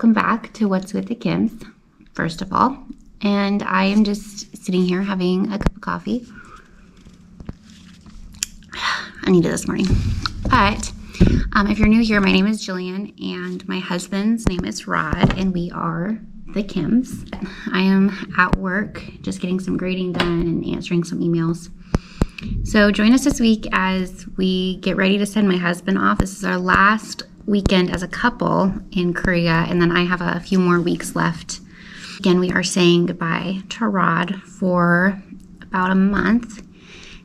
welcome back to What's with the Kims, first of all. And I am just sitting here having a cup of coffee. I needed this morning. But if you're new here, my name is Jillian and my husband's name is Rod, and we are the Kims. I am at work just getting some grading done and answering some emails. So join us this week as we get ready to send my husband off. This is our last weekend as a couple in Korea, and then I have a few more weeks left. Again, we are saying goodbye to Rod for about a month,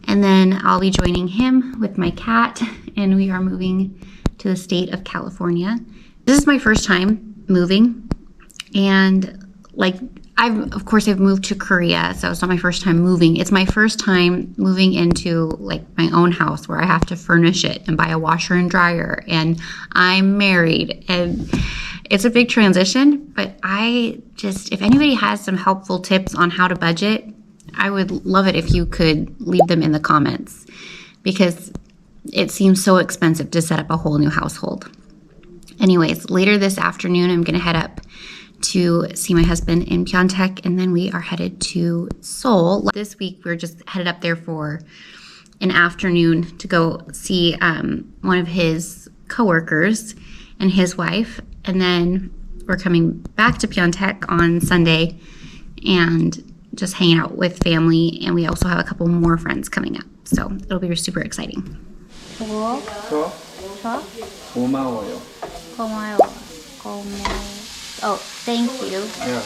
and then I'll be joining him with my cat, and we are moving to the state of California. This is my first time moving, and I've moved to Korea, so it's not my first time moving. It's my first time moving into my own house where I have to furnish it and buy a washer and dryer, and I'm married, and it's a big transition. But if anybody has some helpful tips on how to budget, I would love it if you could leave them in the comments, because it seems so expensive to set up a whole new household. Anyways, later this afternoon, I'm going to head up to see my husband in Pyeongtaek, and then we are headed to Seoul. This week, we're just headed up there for an afternoon to go see one of his coworkers and his wife, and then we're coming back to Pyeongtaek on Sunday and just hanging out with family, and we also have a couple more friends coming up, so it'll be super exciting. 고마워요. Oh, thank you. 야,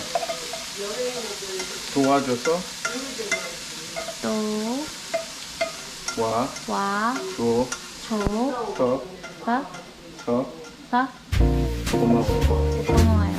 도와줘서 고마워요.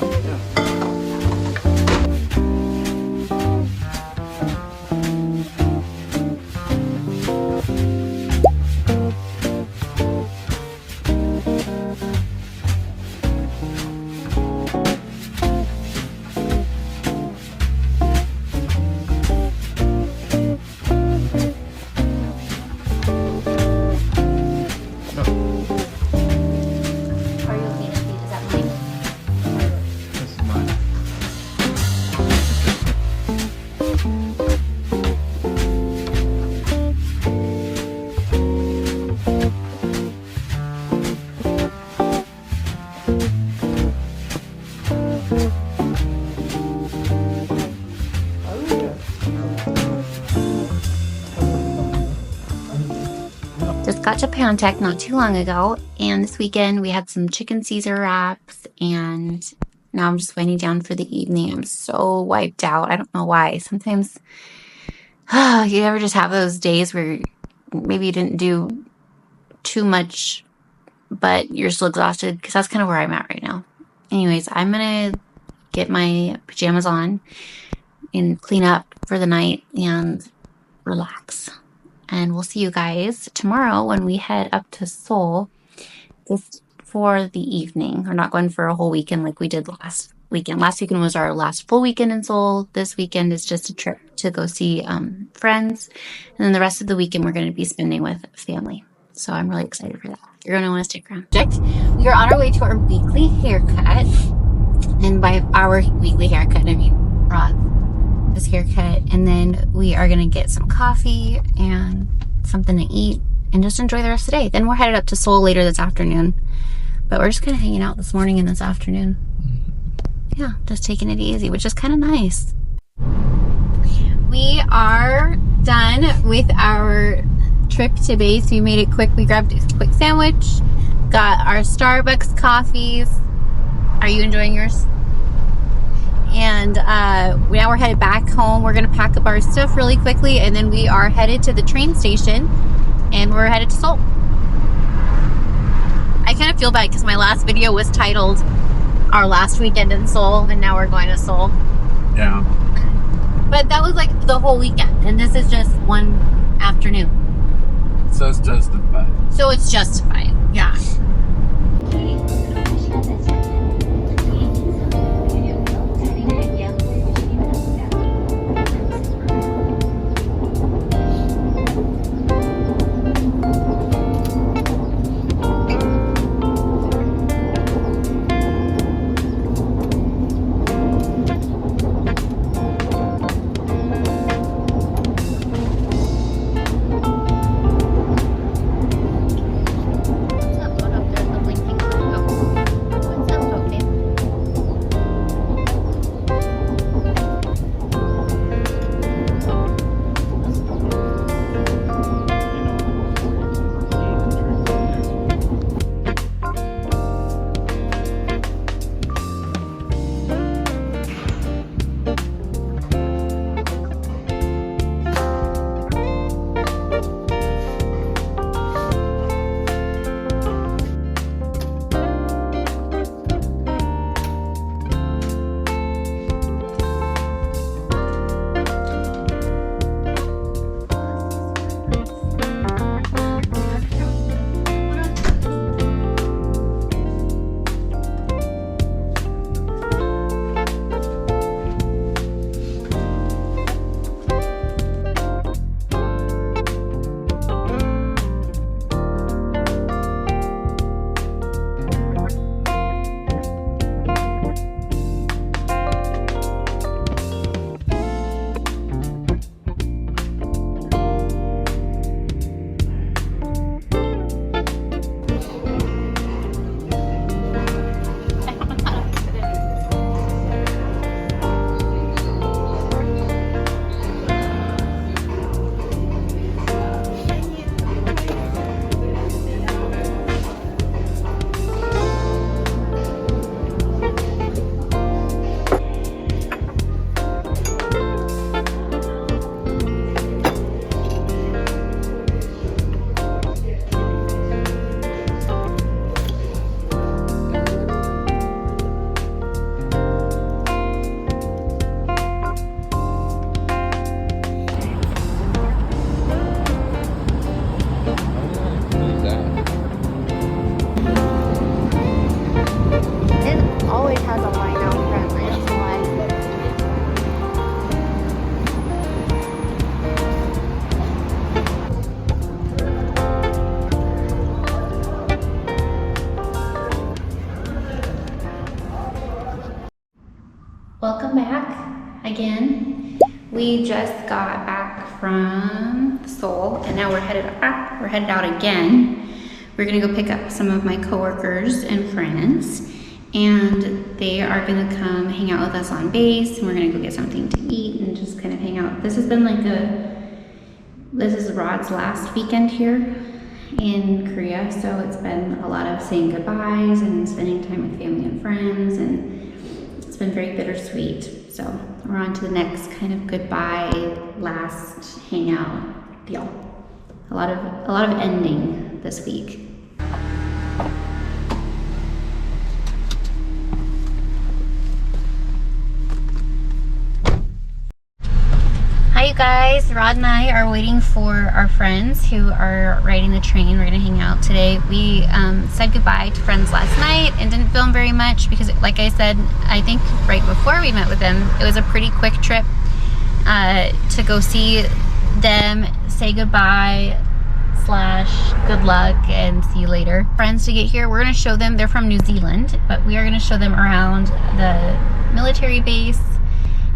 Just got to Pyeongtaek not too long ago, and this weekend we had some chicken Caesar wraps, and now I'm just winding down for the evening. I'm so wiped out. I don't know why. Sometimes you ever just have those days where maybe you didn't do too much, but you're still exhausted, because that's kind of where I'm at right now. Anyways, I'm going to get my pajamas on and clean up for the night and relax. And we'll see you guys tomorrow when we head up to Seoul, just for the evening. We're not going for a whole weekend like we did last weekend. Last weekend was our last full weekend in Seoul. This weekend is just a trip to go see friends. And then the rest of the weekend we're going to be spending with family. So I'm really excited for that. You're going to want to stick around. We are on our way to our weekly haircut. And by our weekly haircut, I mean Rod's haircut. And then we are going to get some coffee and something to eat and just enjoy the rest of the day. Then we're headed up to Seoul later this afternoon. But we're just kind of hanging out this morning and this afternoon. Yeah, just taking it easy, which is kind of nice. We are done with our trip to base. We made it quick. We grabbed a quick sandwich, got our Starbucks coffees. Are you enjoying yours? And now we're headed back home. We're going to pack up our stuff really quickly, and then we are headed to the train station, and we're headed to Seoul. I kind of feel bad because my last video was titled Our Last Weekend in Seoul, and now we're going to Seoul. Yeah. But that was like the whole weekend, and this is just one afternoon. So it's justified. So it's justified, yeah. welcome back again. We just got back from Seoul and now we're headed out again. We're gonna go pick up some of my coworkers and friends, and they are gonna come hang out with us on base, and we're gonna go get something to eat and just kind of hang out. This has been this is Rod's last weekend here in Korea, so it's been a lot of saying goodbyes and spending time with family and friends, and it's been very bittersweet. So we're on to the next kind of goodbye, last hangout deal. A lot of ending this week. Hi you guys, Rod and I are waiting for our friends who are riding the train. We're gonna hang out today. We said goodbye to friends last night and didn't film very much because, like I said, I think right before we met with them, it was a pretty quick trip to go see them, say goodbye / good luck and see you later. Friends to get here, we're gonna show them, they're from New Zealand, but we are gonna show them around the military base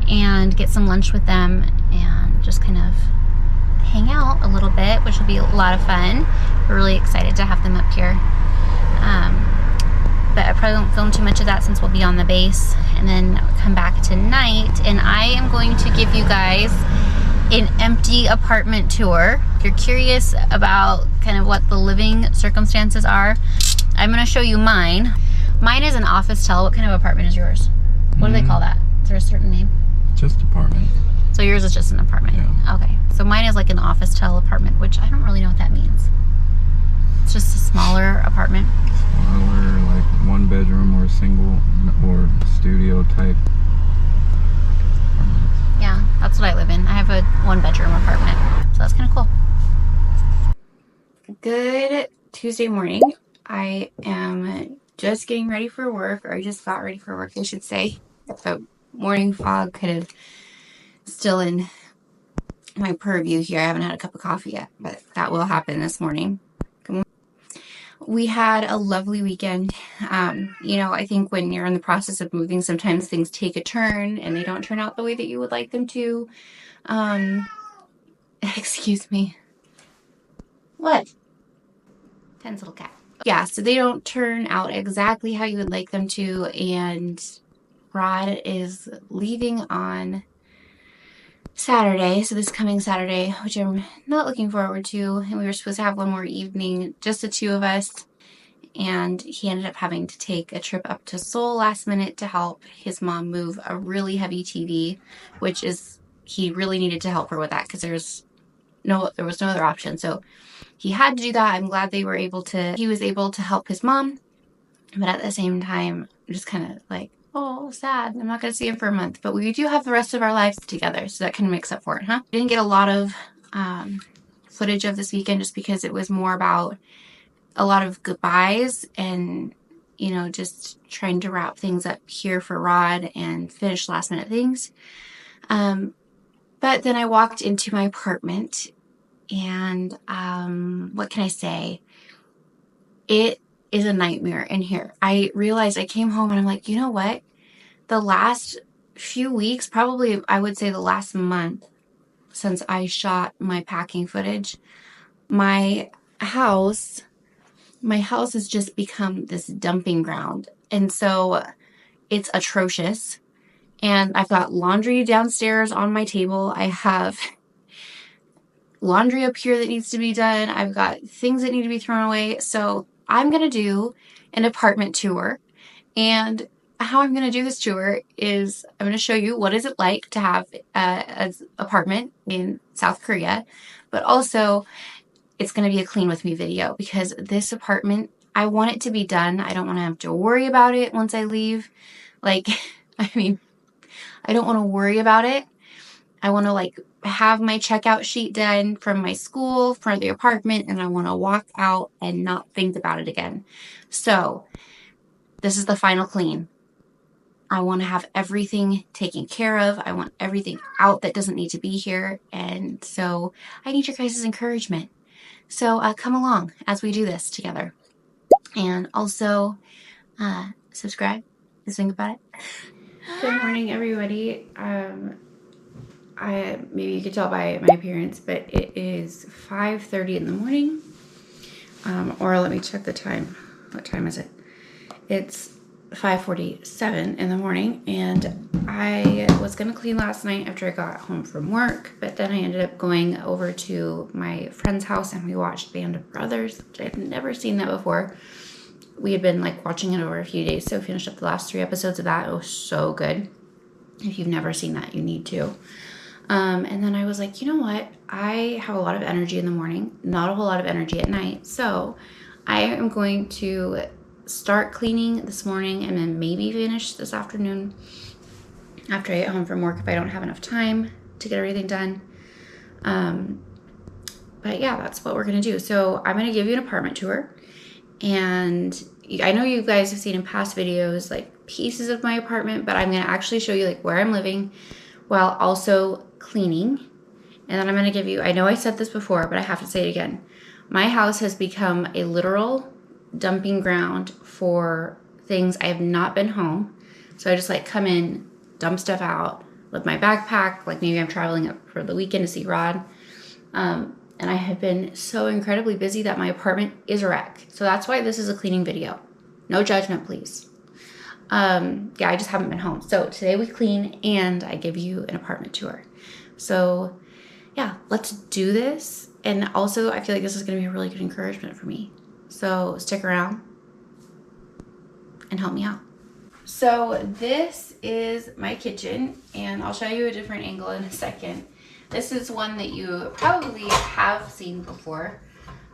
and get some lunch with them and just kind of hang out a little bit, which will be a lot of fun. We're really excited to have them up here. But I probably won't film too much of that since we'll be on the base, and then come back tonight and I am going to give you guys an empty apartment tour. If you're curious about kind of what the living circumstances are, I'm going to show you mine. Mine is an office tel. What kind of apartment is yours? What do they call that? Is there a certain name? Just apartment. So yours is just an apartment? Yeah. Okay. So mine is like an office tel apartment, which I don't really know what that means. It's just a smaller apartment. Smaller, like 1 bedroom or single or studio type apartments. Yeah, that's what I live in. I have a 1 bedroom apartment. So that's kind of cool. Good Tuesday morning. I am just getting ready for work, or I just got ready for work, I should say. The morning fog kind of still in my purview here. I haven't had a cup of coffee yet, but that will happen this morning. We had a lovely weekend. You know, I think when you're in the process of moving, sometimes things take a turn and they don't turn out the way that you would like them to. Excuse me. What? Ten's little cat. Yeah, so they don't turn out exactly how you would like them to, and Rod is leaving on Saturday, so this coming Saturday, which I'm not looking forward to, and we were supposed to have one more evening, just the two of us, and he ended up having to take a trip up to Seoul last minute to help his mom move a really heavy TV, which is, he really needed to help her with that because there was no other option, so he had to do that. I'm glad he was able to help his mom, but at the same time, I'm just kind of like, oh, sad. I'm not going to see him for a month, but we do have the rest of our lives together, so that kind of makes up for it, huh? I didn't get a lot of footage of this weekend just because it was more about a lot of goodbyes and, you know, just trying to wrap things up here for Rod and finish last minute things. But then I walked into my apartment and what can I say? It is a nightmare in here. I realized I came home and I'm like, you know what? The last few weeks, probably I would say the last month since I shot my packing footage, my house has just become this dumping ground. And so it's atrocious. And I've got laundry downstairs on my table. I have laundry up here that needs to be done. I've got things that need to be thrown away. So I'm going to do an apartment tour, and how I'm going to do this tour is I'm going to show you what is it like to have an apartment in South Korea, but also it's going to be a clean with me video because this apartment, I want it to be done. I don't want to have to worry about it once I leave. Like, I mean, I don't want to worry about it. I want to like have my checkout sheet done from my school for the apartment, and I want to walk out and not think about it again. So this is the final clean. I want to have everything taken care of. I want everything out that doesn't need to be here. And so I need your guys' encouragement. So come along as we do this together. And also subscribe. Just think about it. Good morning, everybody. I maybe you could tell by my appearance, but it is 5:30 in the morning. Or let me check the time. What time is it? It's 5:47 in the morning, and I was gonna clean last night after I got home from work, but then I ended up going over to my friend's house and we watched Band of Brothers, which I had never seen that before. We had been like watching it over a few days, so we finished up the last 3 episodes of that. It was so good. If you've never seen that, you need to. And then I was like, you know what? I have a lot of energy in the morning, not a whole lot of energy at night. So I am going to start cleaning this morning and then maybe finish this afternoon after I get home from work if I don't have enough time to get everything done. But yeah, that's what we're going to do. So I'm going to give you an apartment tour. And I know you guys have seen in past videos like pieces of my apartment, but I'm going to actually show you like where I'm living while also cleaning. And then I'm going to give you, I know I said this before, but I have to say it again. My house has become a literal dumping ground for things. I have not been home. So I just like come in, dump stuff out with my backpack. Like maybe I'm traveling up for the weekend to see Rod. And I have been so incredibly busy that my apartment is a wreck. So that's why this is a cleaning video. No judgment, please. Yeah, I just haven't been home. So today we clean and I give you an apartment tour. So yeah, let's do this. And also I feel like this is going to be a really good encouragement for me. So stick around and help me out. So this is my kitchen and I'll show you a different angle in a second. This is one that you probably have seen before,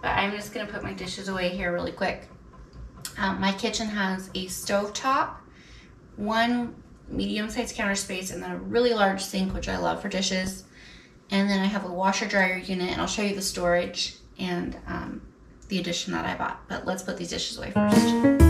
but I'm just going to put my dishes away here really quick. My kitchen has a stovetop, one medium-sized counter space, and then a really large sink, which I love for dishes. And then I have a washer-dryer unit, and I'll show you the storage and the addition that I bought. But let's put these dishes away first.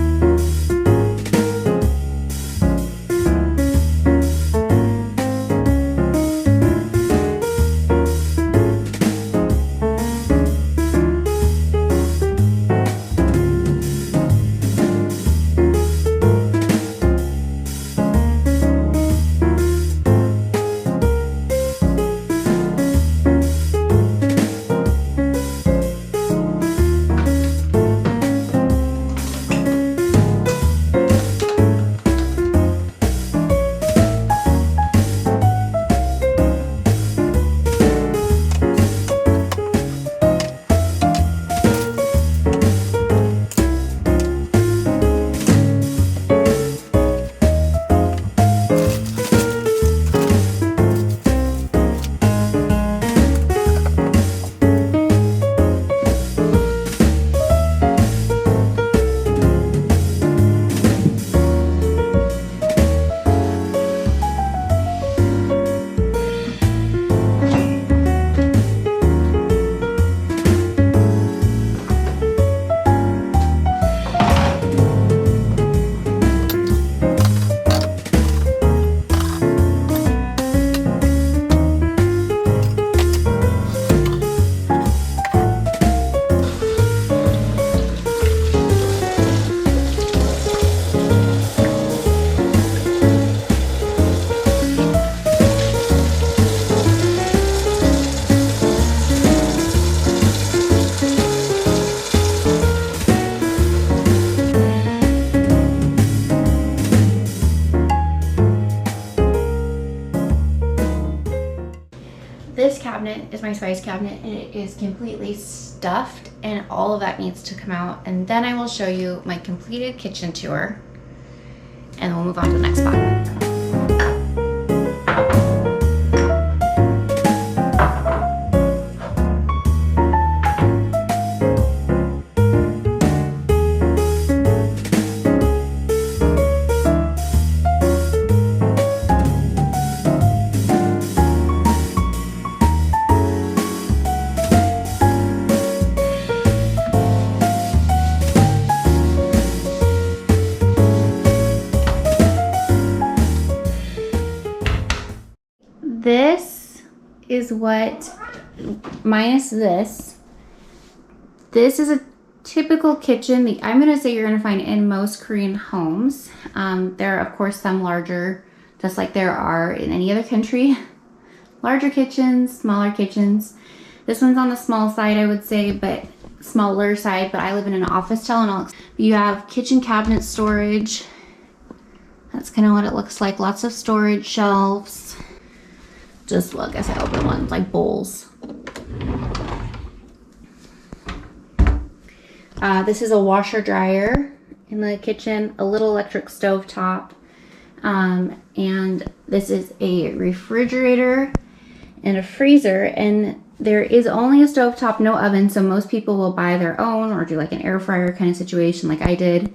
This cabinet is my spice cabinet and it is completely stuffed and all of that needs to come out. And then I will show you my completed kitchen tour and we'll move on to the next spot. This is what, minus this is a typical kitchen I'm going to say you're going to find in most Korean homes. There are, of course, some larger just like there are in any other country. Larger kitchens, smaller kitchens. This one's on the small side, I would say, but smaller side, but I live in an office style, and you have kitchen cabinet storage. That's kind of what it looks like. Lots of storage shelves. Just, well, I guess I open one, like bowls. This is a washer dryer in the kitchen, a little electric stove top. And this is a refrigerator and a freezer, and there is only a stovetop, no oven, so most people will buy their own or do like an air fryer kind of situation like I did.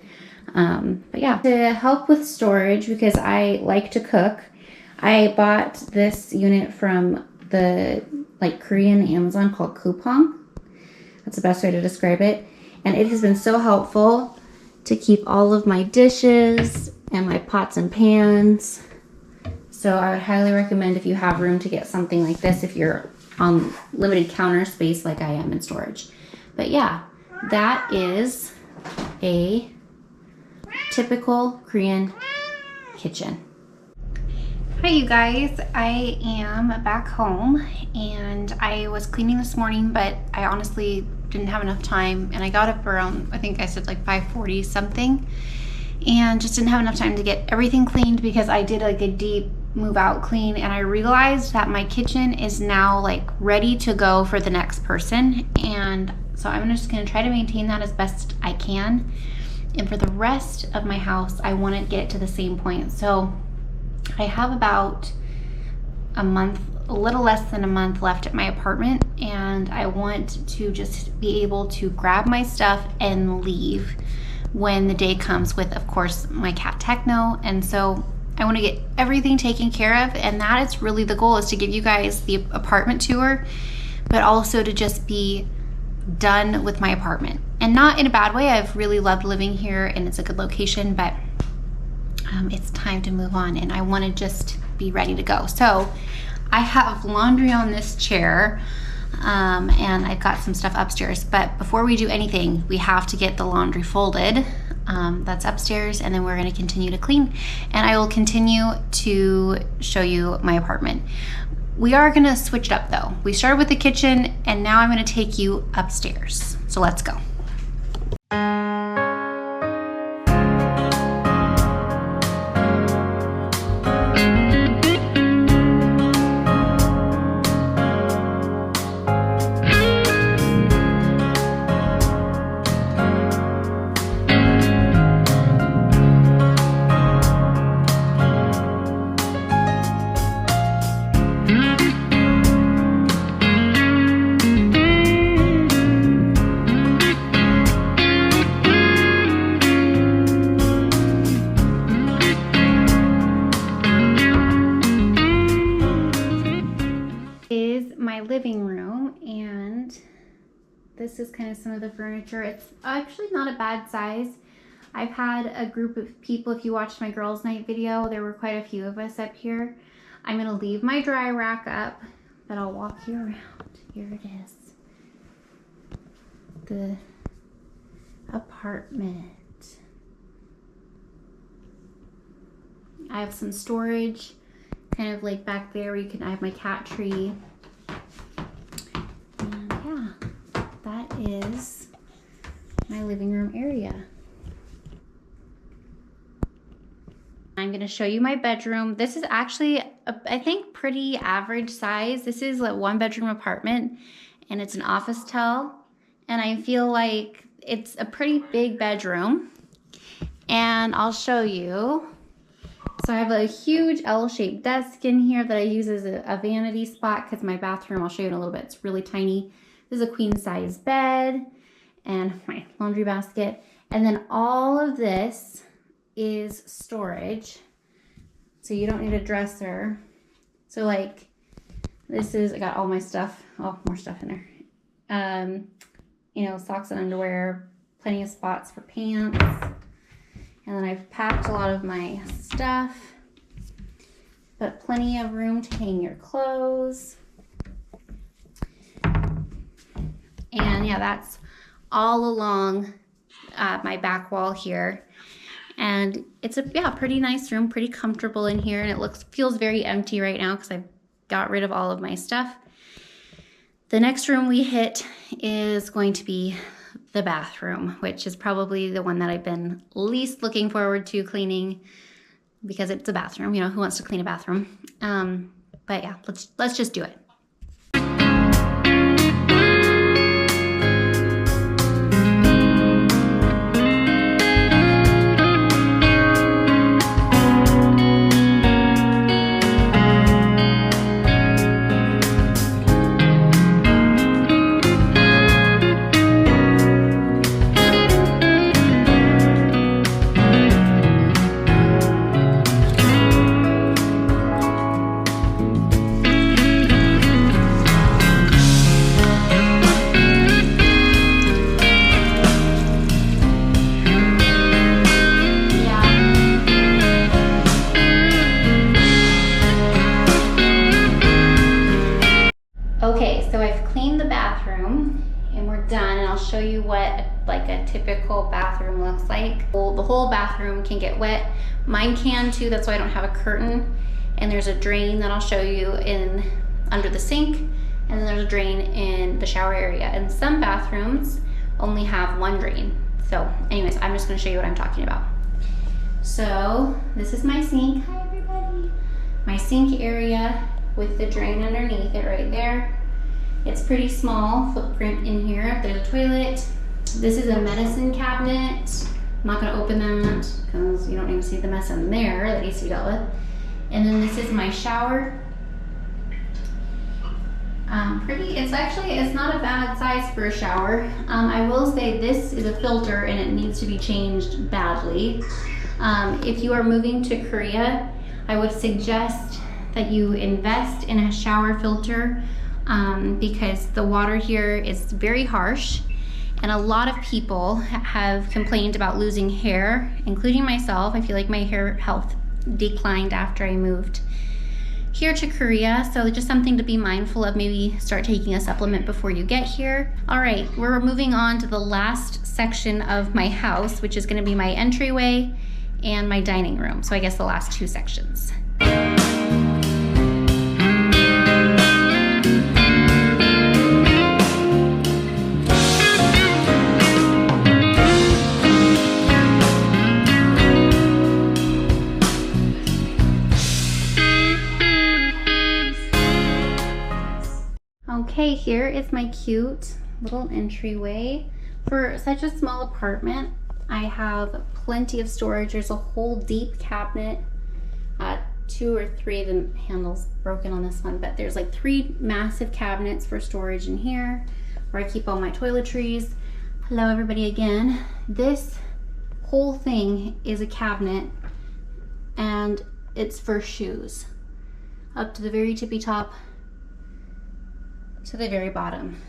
But yeah, to help with storage, because I like to cook, I bought this unit from the like Korean Amazon called Coupang. That's the best way to describe it. And it has been so helpful to keep all of my dishes and my pots and pans. So I would highly recommend, if you have room, to get something like this if you're on limited counter space like I am in storage. But yeah, that is a typical Korean kitchen. Hi you guys, I am back home, and I was cleaning this morning, but I honestly didn't have enough time, and I got up around, I think I said like 5:40 something, and just didn't have enough time to get everything cleaned because I did like a deep move out clean, and I realized that my kitchen is now like ready to go for the next person, and so I'm just gonna try to maintain that as best I can. And for the rest of my house, I want to get it to the same point. So I have about a month, a little less than a month left at my apartment, and I want to just be able to grab my stuff and leave when the day comes with, of course, my cat Techno. And so I want to get everything taken care of, and that is really the goal, is to give you guys the apartment tour, but also to just be done with my apartment. And not in a bad way. I've really loved living here, and it's a good location, but it's time to move on, and I want to just be ready to go. So I have laundry on this chair, and I've got some stuff upstairs, but before we do anything, we have to get the laundry folded. That's upstairs, and then we're going to continue to clean, and I will continue to show you my apartment. We are going to switch it up though. We started with the kitchen, and now I'm going to take you upstairs. So let's go. Living room, and this is kind of some of the furniture. It's actually not a bad size. I've had a group of people, if you watched my girls' night video, there were quite a few of us up here. I'm going to leave my dry rack up, but I'll walk you around. Here it is. The apartment. I have some storage kind of like back there where I have my cat tree. Is my living room area. I'm going to show you my bedroom. This is actually, I think, pretty average size. This is a 1-bedroom apartment, and it's an office tell, and I feel like it's a pretty big bedroom, and I'll show you. So I have a huge L-shaped desk in here that I use as a vanity spot, because my bathroom, I'll show you in a little bit, it's really tiny. This is a queen size bed and my laundry basket. And then all of this is storage. So you don't need a dresser. So like this is, I got all my stuff. Oh, more stuff in there. You know, socks and underwear, plenty of spots for pants. And then I've packed a lot of my stuff, but plenty of room to hang your clothes. And yeah, that's all along my back wall here. And it's a pretty nice room, pretty comfortable in here, and it feels very empty right now because I've got rid of all of my stuff. The next room we hit is going to be the bathroom, which is probably the one that I've been least looking forward to cleaning because it's a bathroom. You know, who wants to clean a bathroom? But yeah, let's just do it. Okay, so I've cleaned the bathroom and we're done, and I'll show you what like a typical bathroom looks like. The whole bathroom can get wet. Mine can too, that's why I don't have a curtain. And there's a drain that I'll show you under the sink, and then there's a drain in the shower area. And some bathrooms only have one drain. So anyways, I'm just gonna show you what I'm talking about. So this is my sink. Hi everybody. My sink area with the drain underneath it right there. It's pretty small footprint in here. There's a toilet. This is a medicine cabinet. I'm not gonna open that because you don't even see the mess in there that needs to be dealt with. And then this is my shower. It's not a bad size for a shower. I will say this is a filter and it needs to be changed badly. If you are moving to Korea, I would suggest that you invest in a shower filter because the water here is very harsh, and a lot of people have complained about losing hair, including myself. I feel like my hair health declined after I moved here to Korea, so just something to be mindful of. Maybe start taking a supplement before you get here. All right, we're moving on to the last section of my house, which is going to be my entryway and my dining room. So I guess the last two sections. Okay, here is my cute little entryway. For such a small apartment, I have plenty of storage. There's a whole deep cabinet. 2 or 3 of the handles broken on this one, but there's like 3 massive cabinets for storage in here where I keep all my toiletries. Hello everybody again. This whole thing is a cabinet and it's for shoes. Up to the very tippy top to the very bottom.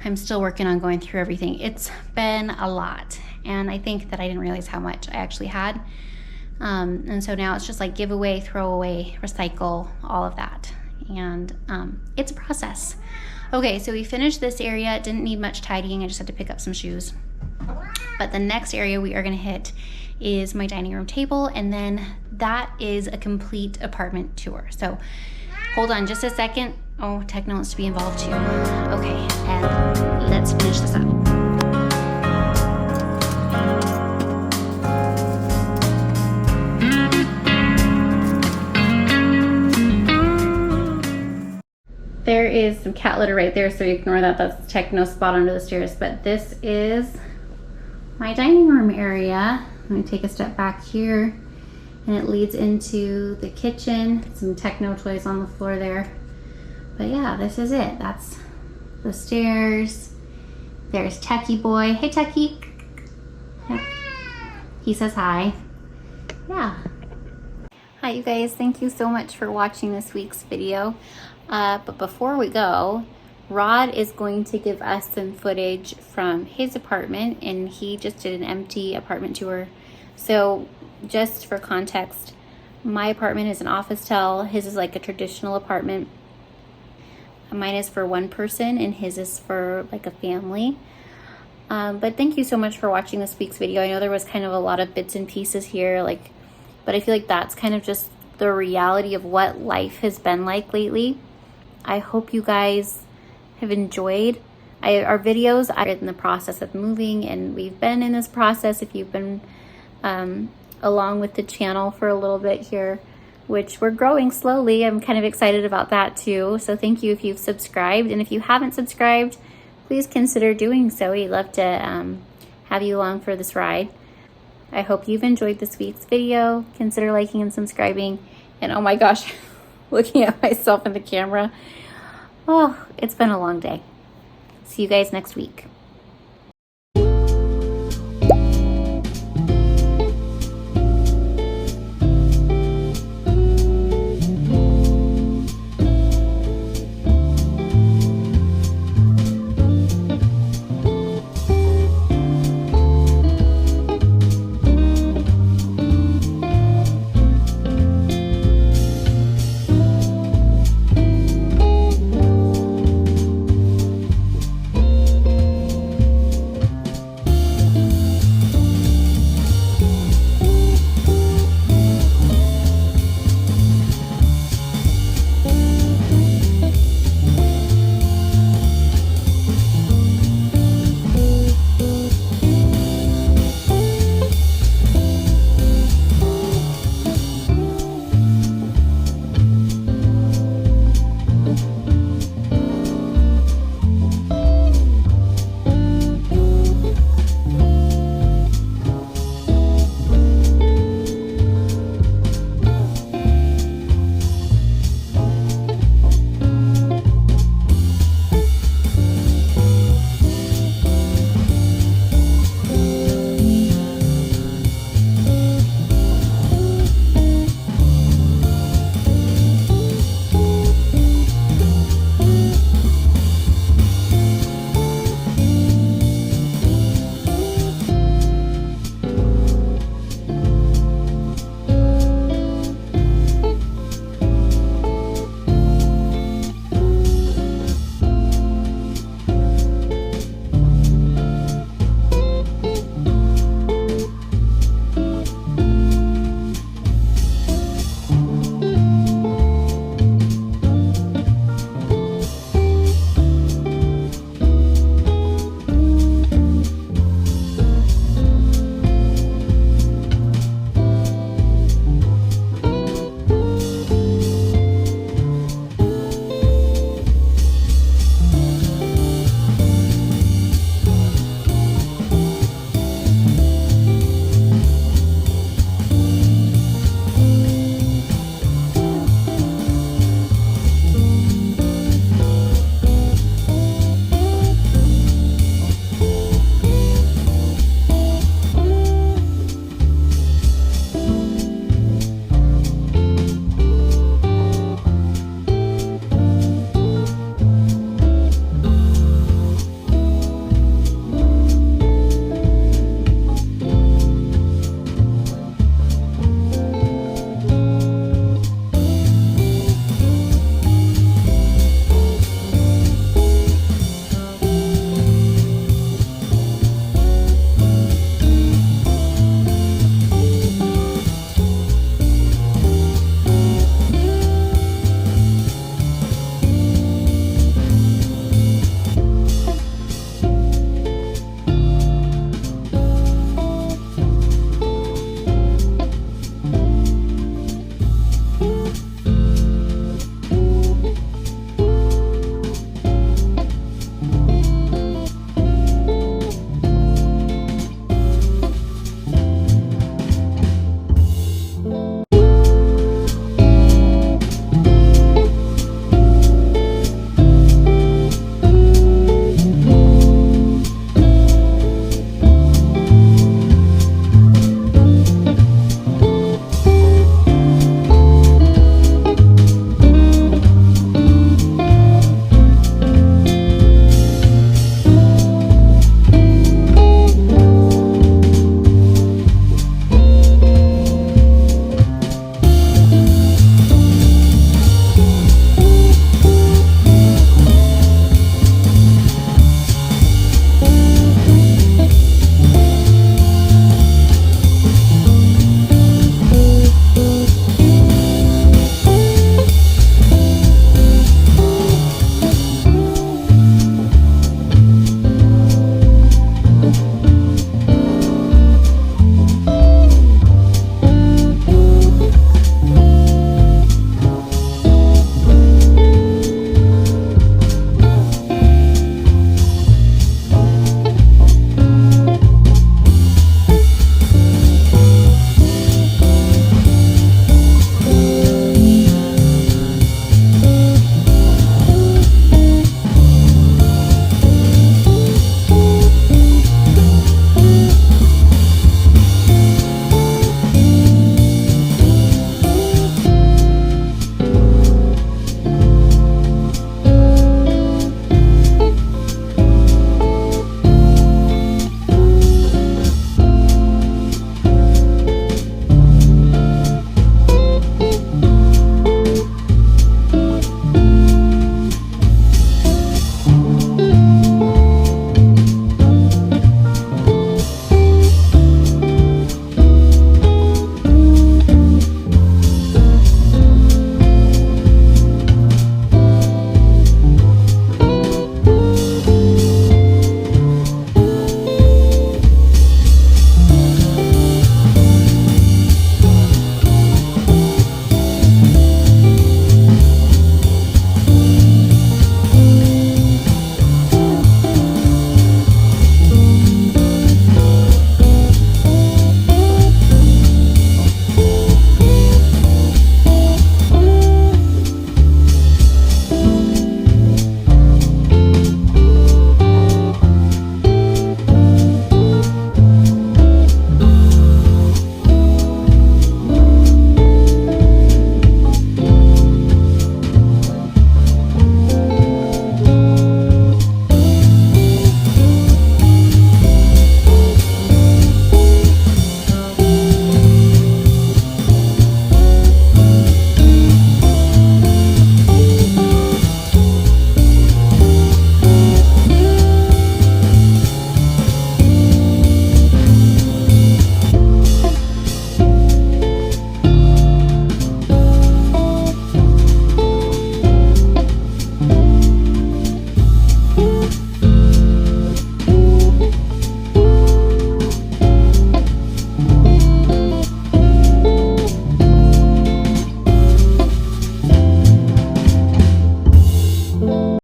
I'm still working on going through everything. It's been a lot, and I think that I didn't realize how much I actually had. And so now it's just like give away, throw away, recycle, all of that. And it's a process. Okay, so we finished this area. It didn't need much tidying. I just had to pick up some shoes. But the next area we are gonna hit is my dining room table, and then that is a complete apartment tour. So hold on just a second. Oh, Techno wants to be involved too. Okay, and let's finish this up. There is some cat litter right there, so ignore that. That's Techno's spot under the stairs. But this is my dining room area. Let me take a step back here, and it leads into the kitchen. Some Techno toys on the floor there. But yeah, this is it. That's the stairs. There's Techie boy. Hey, Techie. He says hi. Yeah. Hi, you guys. Thank you so much for watching this week's video. But before we go, Rod is going to give us some footage from his apartment, and he just did an empty apartment tour. So just for context, my apartment is an office style. His is like a traditional apartment. Mine is for one person and his is for like a family. But thank you so much for watching this week's video. I know there was kind of a lot of bits and pieces here, but I feel like that's kind of just the reality of what life has been like lately. I hope you guys have enjoyed our videos. I'm in the process of moving, and we've been in this process if you've been along with the channel for a little bit here, which we're growing slowly. I'm kind of excited about that too. So thank you if you've subscribed, and if you haven't subscribed, please consider doing so. We'd love to have you along for this ride. I hope you've enjoyed this week's video. Consider liking and subscribing. And oh my gosh, looking at myself in the camera. Oh, it's been a long day. See you guys next week.